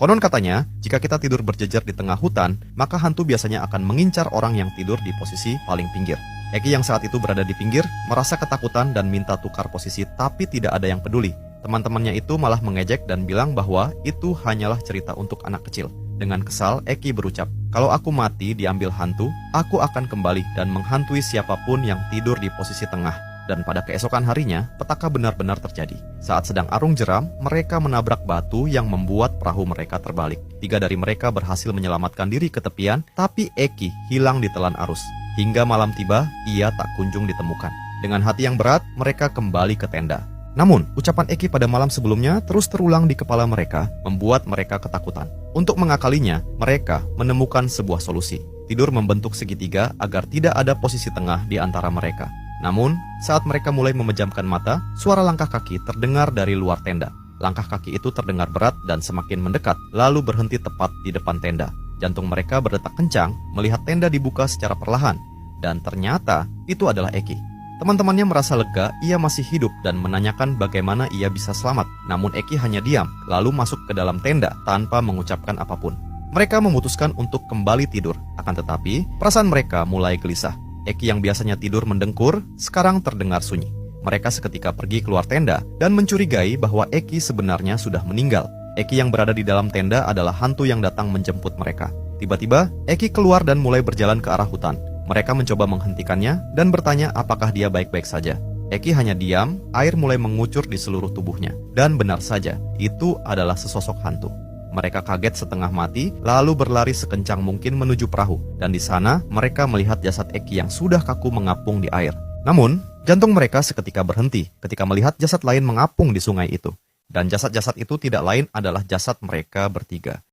Konon katanya, jika kita tidur berjejer di tengah hutan, maka hantu biasanya akan mengincar orang yang tidur di posisi paling pinggir. Eki yang saat itu berada di pinggir, merasa ketakutan dan minta tukar posisi, tapi tidak ada yang peduli. Teman-temannya itu malah mengejek dan bilang bahwa itu hanyalah cerita untuk anak kecil. Dengan kesal, Eki berucap, "Kalau aku mati diambil hantu, aku akan kembali dan menghantui siapapun yang tidur di posisi tengah." Dan pada keesokan harinya, petaka benar-benar terjadi. Saat sedang arung jeram, mereka menabrak batu yang membuat perahu mereka terbalik. 3 dari mereka berhasil menyelamatkan diri ke tepian, tapi Eki hilang ditelan arus. Hingga malam tiba, ia tak kunjung ditemukan. Dengan hati yang berat, mereka kembali ke tenda. Namun, ucapan Eki pada malam sebelumnya terus terulang di kepala mereka, membuat mereka ketakutan. Untuk mengakalinya, mereka menemukan sebuah solusi. Tidur membentuk segitiga agar tidak ada posisi tengah di antara mereka. Namun, saat mereka mulai memejamkan mata, suara langkah kaki terdengar dari luar tenda. Langkah kaki itu terdengar berat dan semakin mendekat, lalu berhenti tepat di depan tenda. Jantung mereka berdetak kencang melihat tenda dibuka secara perlahan. Dan ternyata, itu adalah Eki. Teman-temannya merasa lega, ia masih hidup dan menanyakan bagaimana ia bisa selamat. Namun Eki hanya diam, lalu masuk ke dalam tenda tanpa mengucapkan apapun. Mereka memutuskan untuk kembali tidur, akan tetapi perasaan mereka mulai gelisah. Eki yang biasanya tidur mendengkur, sekarang terdengar sunyi. Mereka seketika pergi keluar tenda dan mencurigai bahwa Eki sebenarnya sudah meninggal. Eki yang berada di dalam tenda adalah hantu yang datang menjemput mereka. Tiba-tiba, Eki keluar dan mulai berjalan ke arah hutan. Mereka mencoba menghentikannya dan bertanya apakah dia baik-baik saja. Eki hanya diam, air mulai mengucur di seluruh tubuhnya. Dan benar saja, itu adalah sesosok hantu. Mereka kaget setengah mati, lalu berlari sekencang mungkin menuju perahu. Dan di sana, mereka melihat jasad Eki yang sudah kaku mengapung di air. Namun, jantung mereka seketika berhenti ketika melihat jasad lain mengapung di sungai itu. Dan jasad-jasad itu tidak lain adalah jasad mereka bertiga.